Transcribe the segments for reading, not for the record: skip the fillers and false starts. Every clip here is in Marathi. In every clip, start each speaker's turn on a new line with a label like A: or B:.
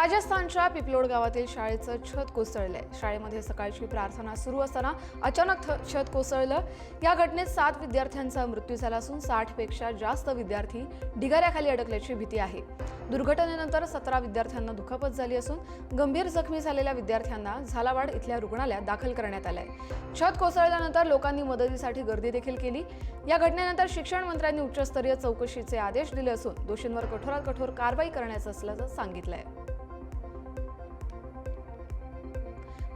A: राजस्थानच्या पिपलोड गावातील शाळेचं छत कोसळलंय। शाळेमध्ये सकाळची प्रार्थना सुरू असताना अचानक छत कोसळलं। या घटनेत 7 विद्यार्थ्यांचा मृत्यू झाला असून 60 पेक्षा जास्त विद्यार्थी ढिगाऱ्याखाली अडकल्याची भीती आहे। दुर्घटनेनंतर 17 विद्यार्थ्यांना दुखापत झाली असून गंभीर जखमी झालेल्या विद्यार्थ्यांना झालावाड इथल्या रुग्णालयात दाखल करण्यात आलंय। छत कोसळल्यानंतर लोकांनी मदतीसाठी गर्दी देखील केली। या घटनेनंतर शिक्षण मंत्र्यांनी उच्चस्तरीय चौकशीचे आदेश दिले असून दोषींवर कठोरात कठोर कारवाई करण्याचं असल्याचं सांगितलंय।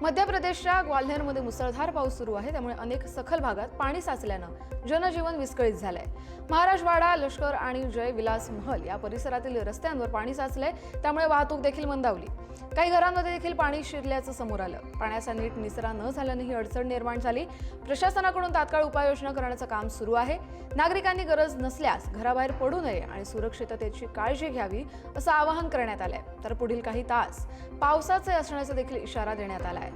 A: मध्य प्रदेशच्या ग्वाल्हेरमध्ये मुसळधार पाऊस सुरू आहे, त्यामुळे अनेक सखल भागात पाणी साचल्यानं जनजीवन विस्कळीत झालंय। महाराजवाडा, लष्कर आणि जय विलास महल या परिसरातील रस्त्यांवर पाणी साचलंय, त्यामुळे वाहतूक देखील मंदावली। काही घरांमध्ये देखील पाणी शिरल्याचं समोर आलं। पाण्याचा नीट निचरा न झाल्याने ही अडचण निर्माण झाली। प्रशासनाकडून तात्काळ उपाययोजना करण्याचं काम सुरू आहे। नागरिकांनी गरज नसल्यास घराबाहेर पडू नये आणि सुरक्षिततेची काळजी घ्यावी असं आवाहन करण्यात आलंय। तर पुढील काही तास पावसाचे असण्याचा देखील इशारा देण्यात आलाय।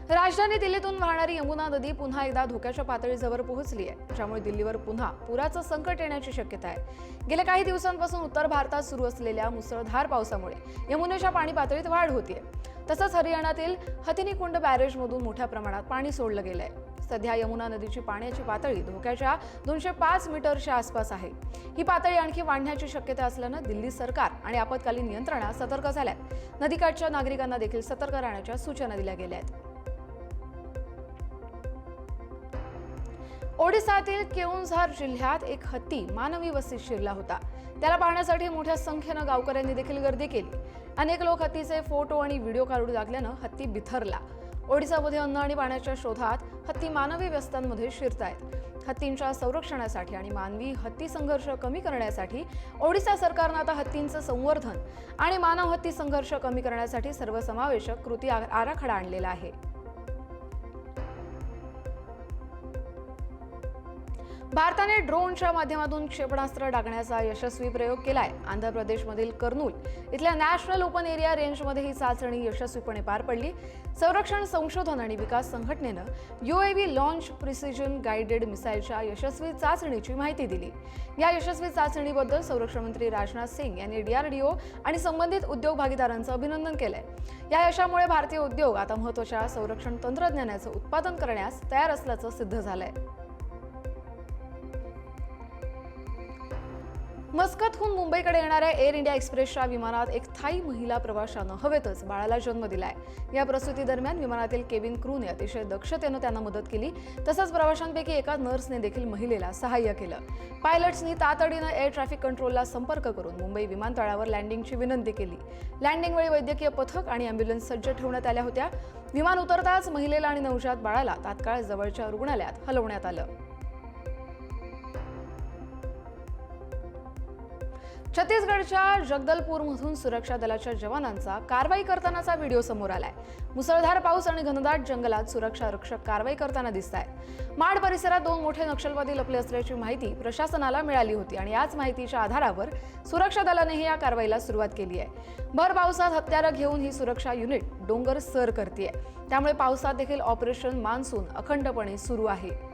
A: राजधानी दिल्लीतून वाहणारी यमुना नदी पुन्हा एकदा धोक्याच्या पातळीजवळ पोहोचली आहे, ज्यामुळे दिल्लीवर पुन्हा पुराचं संकट येण्याची शक्यता आहे। गेल्या काही दिवसांपासून उत्तर भारतात सुरू असलेल्या मुसळधार पावसामुळे यमुनेच्या पाणी पातळीत वाढ होतीये। तसंच हरियाणातील हथिनीकुंड बॅरेजमधून मोठ्या प्रमाणात पाणी सोडलं गेलंय। सध्या यमुना नदीची पाण्याची पातळी धोक्याच्या 205 मीटरच्या आसपास आहे। ही पातळी आणखी वाढण्याची शक्यता असल्यानं दिल्ली सरकार आणि आपत्कालीन यंत्रणा सतर्क झाल्यात। नदीकाठच्या नागरिकांना देखील सतर्क राहण्याच्या सूचना दिल्या गेल्या आहेत। ओडिसातील केओन्झार जिल्ह्यात एक हत्ती मानवी वस्तीत शिरला होता। त्याला पाहण्यासाठी मोठ्या संख्येनं गावकऱ्यांनी देखील गर्दी केली। अनेक लोक हत्तीचे फोटो आणि व्हिडिओ काढू लागल्यानं हत्ती बिथरला। ओडिसामध्ये अन्न आणि पाण्याच्या शोधात हत्ती मानवी वस्त्यांमध्ये शिरतायत। हत्तींच्या संरक्षणासाठी आणि मानवी हत्ती संघर्ष कमी करण्यासाठी ओडिसा सरकारनं आता हत्तींचं संवर्धन आणि मानव हत्ती संघर्ष कमी करण्यासाठी सर्वसमावेशक कृती आराखडा आणलेला आहे। भारताने ड्रोनच्या माध्यमातून क्षेपणास्त्र डागण्याचा यशस्वी प्रयोग केलाय। आंध्र प्रदेशमधील कर्नूल इथल्या नॅशनल ओपन एरिया रेंजमध्ये ही चाचणी यशस्वीपणे पार पडली। संरक्षण संशोधन आणि विकास संघटनेनं UAV लॉन्च प्रिसिजन गाइडेड मिसाईलच्या यशस्वी चाचणीची माहिती दिली। या यशस्वी चाचणीबद्दल संरक्षण मंत्री राजनाथ सिंग यांनी DRDO आणि संबंधित उद्योग भागीदारांचं अभिनंदन केलंय। या यशामुळे भारतीय उद्योग आता महत्त्वाच्या संरक्षण तंत्रज्ञानाचं उत्पादन करण्यास तयार असल्याचं सिद्ध झालंय। मस्कतहून मुंबईकडे येणाऱ्या एअर इंडिया एक्सप्रेसच्या विमानात एक थाई महिला प्रवाशानं हवेतच बाळाला जन्म दिलाय। या प्रसूती दरम्यान विमानातील केबिन क्रूने अतिशय दक्षतेनं त्यांना मदत केली। तसंच प्रवाशांपैकी एका नर्सने देखील महिलेला सहाय्य केलं। पायलट्सनी तातडीनं एअर ट्रॅफिक कंट्रोलला संपर्क करून मुंबई विमानतळावर लँडिंगची विनंती केली। लँडिंगवेळी वैद्यकीय पथक आणि अँब्युलन्स सज्ज ठेवण्यात आल्या होत्या। विमान उतरताच महिलेला आणि नवजात बाळाला तात्काळ जवळच्या रुग्णालयात हलवण्यात आलं। छत्तीसगडच्या जगदलपूरमधून सुरक्षा दलाच्या जवानांचा कारवाई करतानाचा व्हिडिओ समोर आलाय। मुसळधार पाऊस आणि घनदाट जंगलात सुरक्षा रक्षक कारवाई करताना दिसतायत। माड परिसरात 2 मोठे नक्षलवादी लपले असल्याची माहिती प्रशासनाला मिळाली होती आणि याच माहितीच्या आधारावर सुरक्षा दलाने या कारवाईला सुरुवात केली आहे। भर पावसात हत्यारं घेऊन ही सुरक्षा युनिट डोंगर सर करतेय, त्यामुळे पावसात देखील ऑपरेशन मान्सून अखंडपणे सुरू आहे।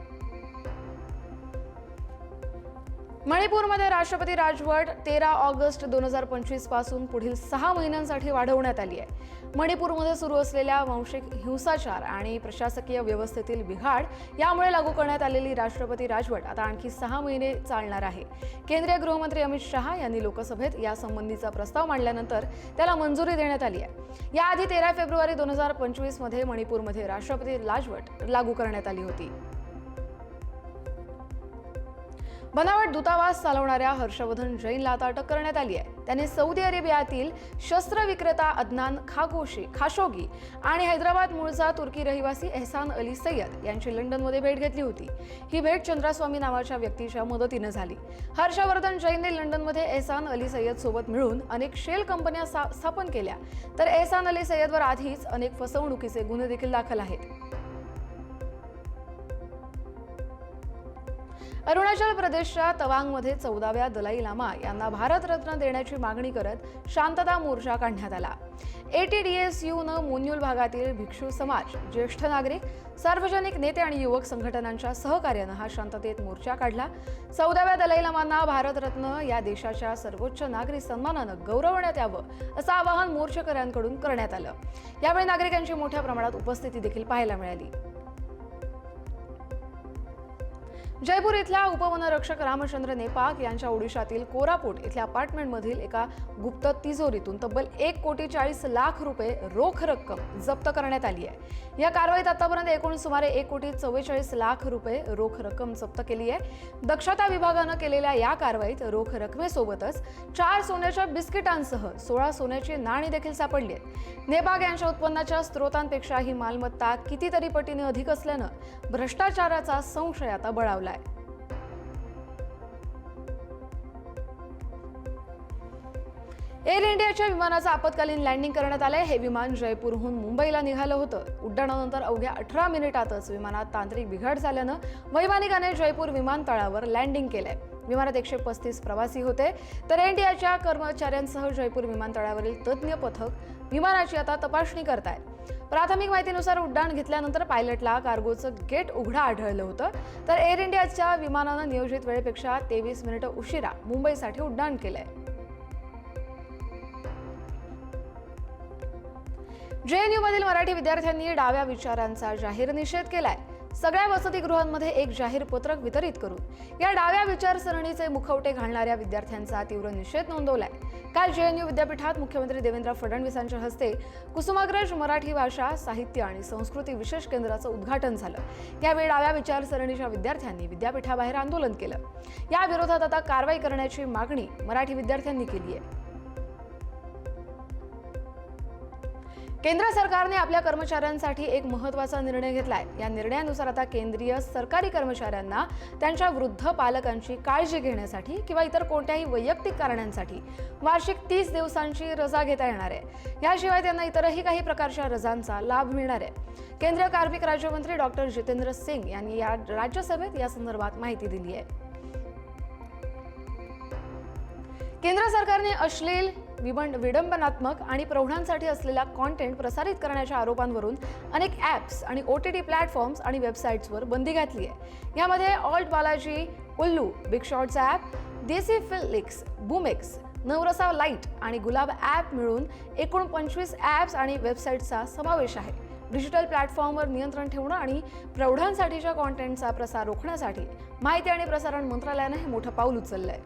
A: मणिपूरमध्ये राष्ट्रपती राजवट 13 ऑगस्ट 2025 पासून पुढील 6 महिन्यांसाठी वाढवण्यात आली आहे। मणिपूरमध्ये सुरू असलेल्या वांशिक हिंसाचार आणि प्रशासकीय व्यवस्थेतील बिघाड यामुळे लागू करण्यात आलेली राष्ट्रपती राजवट आता आणखी 6 महिने चालणार आहे। केंद्रीय गृहमंत्री अमित शहा यांनी लोकसभेत यासंबंधीचा प्रस्ताव मांडल्यानंतर त्याला मंजुरी देण्यात आली आहे। याआधी 13 फेब्रुवारी 2025 मध्ये मणिपूरमध्ये राष्ट्रपती राजवट लागू करण्यात आली होती। बनावट दूतावास चालवणाऱ्या हर्षवर्धन जैनला आता अटक करण्यात आली आहे। त्याने सौदी अरेबियातील शस्त्र विक्रेता अदनान खाशोगी आणि हैदराबाद मूळचा तुर्की रहिवासी एहसान अली सय्यद यांची लंडनमध्ये भेट घेतली होती। ही भेट चंद्रास्वामी नावाच्या व्यक्तीच्या मदतीनं झाली। हर्षवर्धन जैनने लंडनमध्ये एहसान अली सय्यद सोबत मिळून अनेक शेल कंपन्या स्थापन केल्या, तर एहसान अली सय्यदवर आधीच अनेक फसवणुकीचे गुन्हे देखील दाखल आहेत। अरुणाचल प्रदेशच्या तवांगमध्ये 14व्या दलाई लामा यांना भारतरत्न देण्याची मागणी करत शांतता मोर्चा काढण्यात आला. ATDSUनं मोन्युल भागातील भिक्षू समाज, ज्येष्ठ नागरिक, सार्वजनिक नेते आणि युवक संघटनांच्या सहकार्यानं हा शांततेत मोर्चा काढला. 14व्या दलाई लामांना भारतरत्न या देशाच्या सर्वोच्च नागरी सन्मानानं गौरवण्यात यावं असं आवाहन मोर्चेकऱ्यांकडून करण्यात आलं. यावेळी नागरिकांची मोठ्या प्रमाणात उपस्थिती देखील पाहायला मिळाली. जयपूर इथल्या उपवनरक्षक रामचंद्र नेपाक यांच्या ओडिशातील कोरापूट इथल्या अपार्टमेंटमधील एका गुप्त तिजोरीतून तब्बल 1,40,00,000 रुपये रोख रक्कम जप्त करण्यात आली आहे. या कारवाईत आतापर्यंत एकूण सुमारे 1,44,00,000 रुपये रोख रक्कम जप्त केली आहे. दक्षता विभागानं केलेल्या या कारवाईत रोख रकमेसोबतच 4 सोन्याच्या बिस्किटांसह 16 सोन्याची नाणी देखील सापडली आहेत. नेपाक यांच्या उत्पन्नाच्या स्रोतांपेक्षा ही मालमत्ता कितीतरी पटीने अधिक असल्यानं भ्रष्टाचाराचा संशय आता बळावला. एअर इंडियाच्या विमानाचं आपत्कालीन लँडिंग करण्यात आलंय. हे विमान जयपूरहून मुंबईला निघालं होतं. उड्डाणानंतर अवघ्या 18 मिनिटातच विमानात तांत्रिक बिघाड झाल्यानं वैमानिकाने जयपूर विमानतळावर लँडिंग केलंय. विमानात 135 प्रवासी होते. तर एअर इंडियाच्या कर्मचाऱ्यांसह जयपूर विमानतळावरील तज्ज्ञ पथक विमानाची आता तपासणी करतायत. प्राथमिक माहितीनुसार उड्डाण घेतल्यानंतर पायलटला कार्गोचं गेट उघडं आढळलं होतं. तर एअर इंडियाच्या विमानानं नियोजित वेळेपेक्षा 23 मिनिटं उशिरा मुंबईसाठी उड्डाण केलंय. JNU मधील मराठी विद्यार्थ्यांनी डाव्या विचारांचा जाहीर निषेध केलाय. सगळ्या वसतिगृहांमध्ये एक जाहीर पत्रक वितरित करून या डाव्या विचारसरणीचे मुखवटे घालणाऱ्या विद्यार्थ्यांचा तीव्र निषेध नोंदवलाय. काल JNU विद्यापीठात मुख्यमंत्री देवेंद्र फडणवीसांच्या हस्ते कुसुमाग्रज मराठी भाषा, साहित्य आणि संस्कृती विशेष केंद्राचं उद्घाटन झालं. यावेळी डाव्या विचारसरणीच्या विद्यार्थ्यांनी विद्यापीठाबाहेर आंदोलन केलं. या विरोधात आता कारवाई करण्याची मागणी मराठी विद्यार्थ्यांनी केली आहे. केंद्र सरकारने आपल्या कर्मचाऱ्यांसाठी एक महत्त्वाचा निर्णय घेतलाय. या निर्णयानुसार आता केंद्रीय सरकारी कर्मचाऱ्यांना त्यांच्या वृद्ध पालकांची काळजी घेण्यासाठी किंवा इतर कोणत्याही वैयक्तिक कारणांसाठी वार्षिक 30 दिवसांची रजा घेता येणार आहे. याशिवाय त्यांना इतरही काही प्रकारच्या रजांचा लाभ मिळणार आहे. केंद्रीय कार्मिक राज्यमंत्री डॉक्टर जितेंद्र सिंग यांनी या राज्यसभेत या संदर्भात माहिती दिली आहे. केंद्र सरकारने अश्लील, विडंबनात्मक आणि प्रौढांसाठी असलेला कॉन्टेंट प्रसारित करण्याच्या आरोपांवरून अनेक ॲप्स आणि OTT प्लॅटफॉर्म्स आणि वेबसाईट्सवर बंदी घातली आहे. यामध्ये ऑल्ट बालाजी, उल्लू, बिग शॉट्स ॲप, देसी फिलिक्स, बूमेक्स, नवरसा लाईट आणि गुलाब ॲप मिळून एकूण 25 ॲप्स आणि वेबसाईट्सचा समावेश आहे. डिजिटल प्लॅटफॉर्मवर नियंत्रण ठेवणं आणि प्रौढांसाठीच्या कॉन्टेंटचा प्रसार रोखण्यासाठी माहिती आणि प्रसारण मंत्रालयानं हे मोठं पाऊल उचललंय.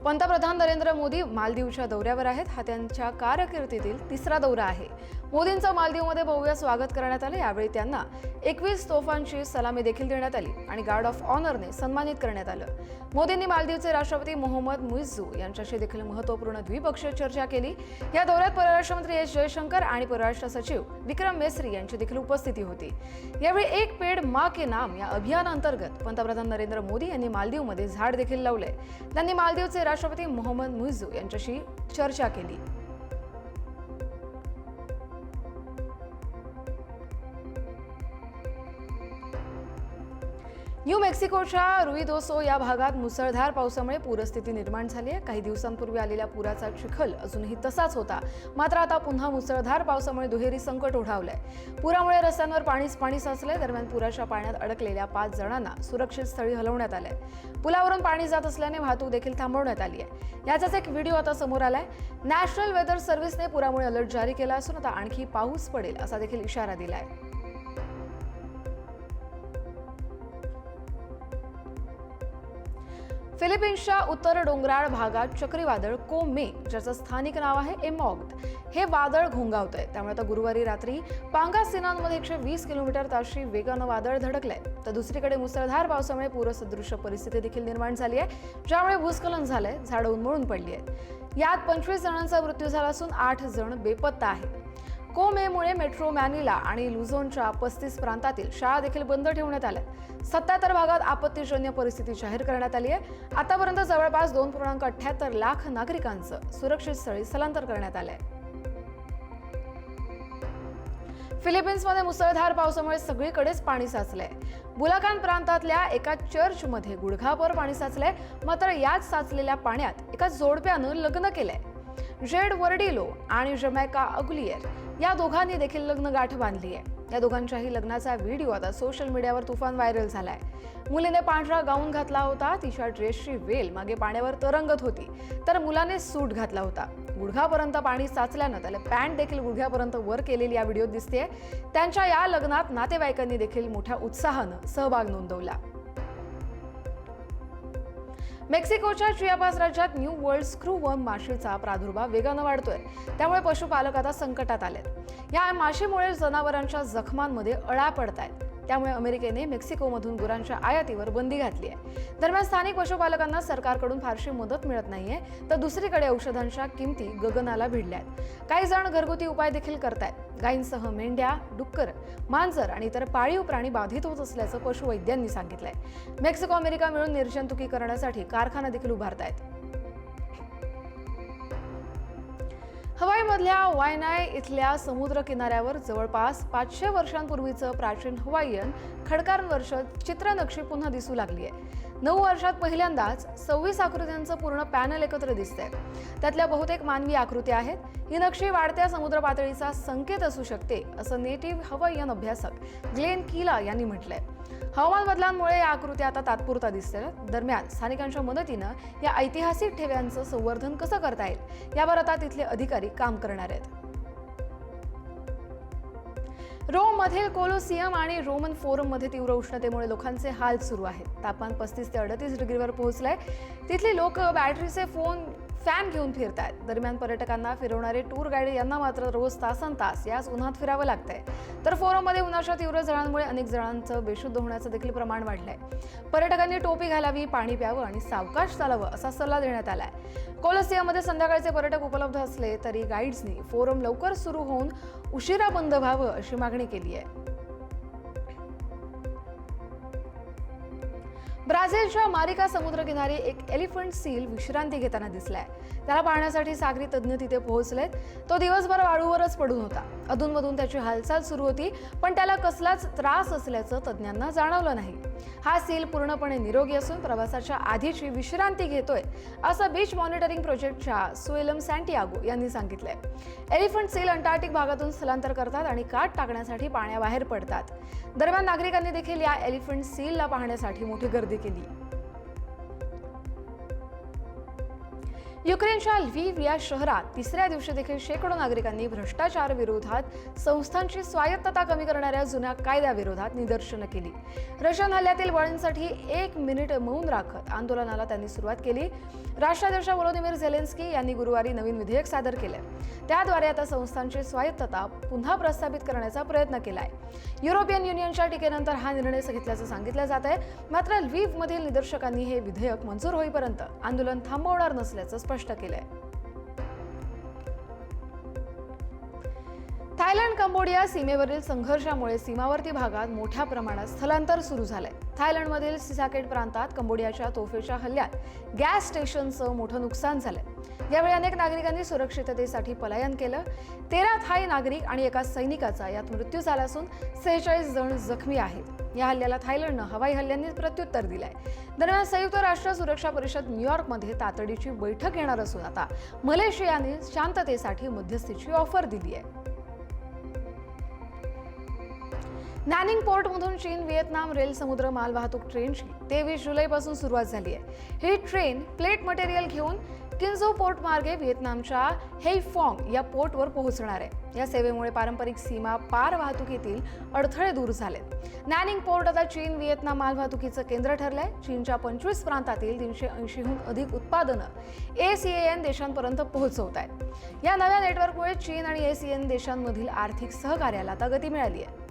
A: पंतप्रधान नरेंद्र मोदी मालदीवच्या दौऱ्यावर आहेत. हा त्यांच्या कारकिर्दीतील 3रा दौरा आहे. मोदींचं मालदीवमध्ये भव्य स्वागत करण्यात आलं. यावेळी त्यांना 21 तोफांची सलामी देखील देण्यात आली आणि गार्ड ऑफ ऑनरने सन्मानित करण्यात आलं. मोदींनी मालदीवचे राष्ट्रपती मोहम्मद मुइझ्झू यांच्याशी देखील महत्त्वपूर्ण द्विपक्षीय चर्चा केली. या दौऱ्यात परराष्ट्र मंत्री एस जयशंकर आणि परराष्ट्र सचिव विक्रम मेसरी यांची देखील उपस्थिती होती. यावेळी एक पेड़ मां के नाम या अभियानाअंतर्गत पंतप्रधान नरेंद्र मोदी यांनी मालदीवमध्ये झाड देखील लावले. त्यांनी मालदीवचे राष्ट्रपती मोहम्मद मुइझ्झू यांच्याशी चर्चा केली. न्यू मेक्सिकोच्या रुइदोसो या भागात मुसळधार पावसामुळे पूरस्थिती निर्माण झाली आहे. काही दिवसांपूर्वी आलेल्या पुराचा चिखल अजूनही तसाच होता. मात्र आता पुन्हा मुसळधार पावसामुळे दुहेरी संकट ओढावलंय. पुरामुळे रस्त्यांवर पाणी साचलंय. दरम्यान पुराच्या पाण्यात अडकलेल्या 5 जणांना सुरक्षित स्थळी हलवण्यात आलंय. पुलावरून पाणी जात असल्याने वाहतूक देखील थांबवण्यात आली आहे. याचाच एक व्हिडिओ आता समोर आलाय. नॅशनल वेदर सर्व्हिसने पुरामुळे अलर्ट जारी केला असून आता आणखी पाऊस पडेल असा देखील इशारा दिलाय. फिलिपिन्सच्या उत्तर डोंगराळ भागात चक्रीवादळ कोमे, ज्याचं स्थानिक नाव आहे एमॉग्द, हे वादळ घोंगावतंय. त्यामुळे आता गुरुवारी रात्री पांगासिनानमध्ये 120 किलोमीटर ताशी वेगानं वादळ धडकलंय. तर दुसरीकडे मुसळधार पावसामुळे पूरसदृश्य परिस्थिती देखील निर्माण झाली आहे, ज्यामुळे भूस्खलन झालंय, झाडं उन्मळून पडली आहेत. यात 25 जणांचा मृत्यू झाला असून 8 जण बेपत्ता आहेत. कोमेमुळे मेट्रो मॅनिला आणि लुझोनच्या 35 प्रांतातील शाळा देखील बंद ठेवण्यात आल्या. 77 भागात आपत्तीजन्य परिस्थिती जाहीर करण्यात आली आहे. आतापर्यंत जवळपास 2.78 लाख नागरिकांचं सुरक्षित स्थळी स्थलांतर करण्यात आलंय. फिलिपिन्समध्ये मुसळधार पावसामुळे सगळीकडेच पाणी साचलंय. बुलाकान प्रांतातल्या एका चर्चमध्ये गुडघाभर पाणी साचलंय. मात्र याच साचलेल्या पाण्यात एका जोडप्यानं लग्न केलंय. जेड वर्डिलो आणि जमैका अगुलियर या दोघांनी देखील लग्न गाठ बांधली आहे. या दोघांच्याही लग्नाचा व्हिडिओ आता सोशल मीडियावर तुफान व्हायरल झालाय. मुलीने पांढरा गाऊन घातला होता, तिच्या ड्रेसची वेल मागे पाण्यावर तरंगत होती, तर मुलाने सूट घातला होता. गुडघापर्यंत पाणी साचल्यानं त्याला पॅन्ट देखील गुडघ्यापर्यंत वर केलेली या व्हिडिओत दिसतेय. त्यांच्या या लग्नात नातेवाईकांनी देखील मोठ्या उत्साहानं सहभाग नोंदवला. मेक्सिकोच्या चियापास राज्यात न्यू वर्ल्ड स्क्रूवर्म माशीचा प्रादुर्भाव वेगानं वाढतोय. त्यामुळे पशुपालक आता संकटात आलेत. या माशीमुळे जनावरांच्या जखमांमध्ये अळा पडतायत. त्यामुळे अमेरिकेने मेक्सिकोमधून गुरांच्या आयातीवर बंदी घातली आहे. दरम्यान स्थानिक पशुपालकांना सरकारकडून फारशी मदत मिळत नाहीये, तर दुसरीकडे औषधांच्या किमती गगनाला भिडल्यात. काही जण घरगुती उपाय देखील करतायत. गायींसह मेंढ्या, डुक्कर, मांजर आणि इतर पाळीव प्राणी बाधित होत असल्याचं पशुवैद्यांनी सांगितलंय. मेक्सिको अमेरिका मिळून निर्जंतुकी करण्यासाठी कारखाना देखील उभारतायत. हवाईमधल्या वायनाय इथल्या समुद्र किनाऱ्यावर जवळपास 500 वर्षांपूर्वीचं प्राचीन हवाईयन खडकांवरचं चित्रनक्षी पुन्हा दिसू लागली आहे. 9 वर्षात पहिल्यांदाच 26 आकृत्यांचं पूर्ण पॅनल एकत्र दिसतंय. त्यातल्या बहुतेक मानवी आकृत्या आहेत. ही नक्षी वाढत्या समुद्र पातळीचा संकेत असू शकते, असं नेटिव्ह हवाईयन अभ्यासक ग्लेन कीला यांनी म्हटलंय. हवामान बदलांमुळे या आकृत्या आता तात्पुरता दिसतात. दरम्यान स्थानिकांच्या मदतीनं या ऐतिहासिक ठेव्यांचं संवर्धन कसं करता येईल यावर आता तिथले अधिकारी काम करणार आहेत. रोममधील कोलोसियम आणि रोमन फोरममध्ये तीव्र उष्णतेमुळे लोकांचे हाल सुरू आहेत. तापमान 35 ते 38 डिग्रीवर पोहोचलंय. तिथली लोक बॅटरीचे फॅन घेऊन फिरतायत. दरम्यान पर्यटकांना फिरवणारे टूर गाईड यांना मात्र रोज तासनतास याच उन्हात फिरावं लागतंय. तर फोरममध्ये उन्हाच्या तीव्र झळांमुळे अनेक जणांचं बेशुद्ध होण्याचं देखील प्रमाण वाढलंय. पर्यटकांनी टोपी घालावी, पाणी प्यावं आणि सावकाश चालावं असा सल्ला देण्यात आलाय. कोलोसियममध्ये संध्याकाळचे पर्यटक उपलब्ध असले तरी गाईड्सनी फोरम लवकर सुरू होऊन उशिरा बंद व्हावं अशी मागणी केली आहे. ब्राझीलच्या मारिका समुद्रकिनारी एक एलिफंट सील विश्रांती घेताना दिसलाय. त्याला पाहण्यासाठी सागरी तज्ज्ञ तिथे पोहोचलेत. तो दिवसभर वाळूवरच पडून होता. अधूनमधून त्याची हालचाल सुरू होती, पण त्याला कसलाच त्रास असल्याचं तज्ज्ञांना जाणवलं नाही. हा सील पूर्णपणे निरोगी असून प्रवासाच्या आधीची विश्रांती घेतोय, असं बीच मॉनिटरिंग प्रोजेक्टच्या सुएलम सॅन्टियागो यांनी सांगितलंय. एलिफंट सील अंटार्क्टिक भागातून स्थलांतर करतात आणि काठ टाकण्यासाठी पाण्याबाहेर पडतात. दरम्यान नागरिकांनी देखील या एलिफंट सीलला पाहण्यासाठी मोठी गर्दी केली. युक्रेनच्या ल्व्हिव या शहरात तिसऱ्या दिवशी देखील शेकडो नागरिकांनी भ्रष्टाचार विरोधात संस्थांची स्वायत्तता कमी करणाऱ्या जुन्या कायद्याविरोधात निदर्शनं केली. रशियन हल्ल्यातील बळींसाठी 1 मिनिट मौन राखत आंदोलनाला त्यांनी सुरुवात केली. राष्ट्राध्यक्ष व्लोदिमीर झेलेन्स्की यांनी गुरुवारी नवीन विधेयक सादर केले. त्याद्वारे आता संस्थांची स्वायत्तता पुन्हा प्रस्थापित करण्याचा प्रयत्न केलाय. युरोपियन युनियनच्या टीकेनंतर हा निर्णय घेतल्याचं सांगितलं जात आहे. मात्र ल्व्हिवमधील निदर्शकांनी हे विधेयक मंजूर होईपर्यंत आंदोलन थांबवणार नसल्याचं स्पष्ट केलंय. थायलंड कंबोडिया सीमेवरील संघर्षामुळे सीमावर्ती भागात मोठ्या प्रमाणात स्थलांतर सुरू झालंय. थायलंडमधील सिसाकेट प्रांतात कंबोडियाच्या तोफेच्या हल्ल्यात गॅस स्टेशनचं मोठं नुकसान झालंय. यावेळी अनेक नागरिकांनी सुरक्षिततेसाठी पलायन केलं. 13 थाय नागरिक आणि एका सैनिकाचा यात मृत्यू झाला असून 46 जण जखमी आहेत. या हल्ल्याला थायलंडनं हवाई हल्ल्यांनी प्रत्युत्तर दिलंय. दरम्यान संयुक्त राष्ट्र सुरक्षा परिषद न्यूयॉर्कमध्ये तातडीची बैठक घेणार असून आता मलेशियाने शांततेसाठी मध्यस्थीची ऑफर दिली आहे. नॅनिंग पोर्टमधून चीन व्हिएतनाम रेल समुद्र मालवाहतूक ट्रेनची 23 जुलैपासून सुरुवात झाली आहे. ही ट्रेन प्लेट मटेरियल घेऊन किन्झो पोर्ट मार्गे व्हिएतनामच्या हेईफॉंग या पोर्टवर पोहोचणार आहे. या सेवेमुळे पारंपरिक सीमा पार वाहतुकीतील अडथळे दूर झालेत. नॅनिंग पोर्ट आता चीन व्हिएतनाम मालवाहतुकीचं केंद्र ठरलंय. चीनच्या 25 प्रांतातील 380हून अधिक उत्पादनं ASEAN देशांपर्यंत पोहोचवत आहेत. या नव्या नेटवर्कमुळे चीन आणि ASEAN देशांमधील आर्थिक सहकार्याला आता गती मिळाली आहे.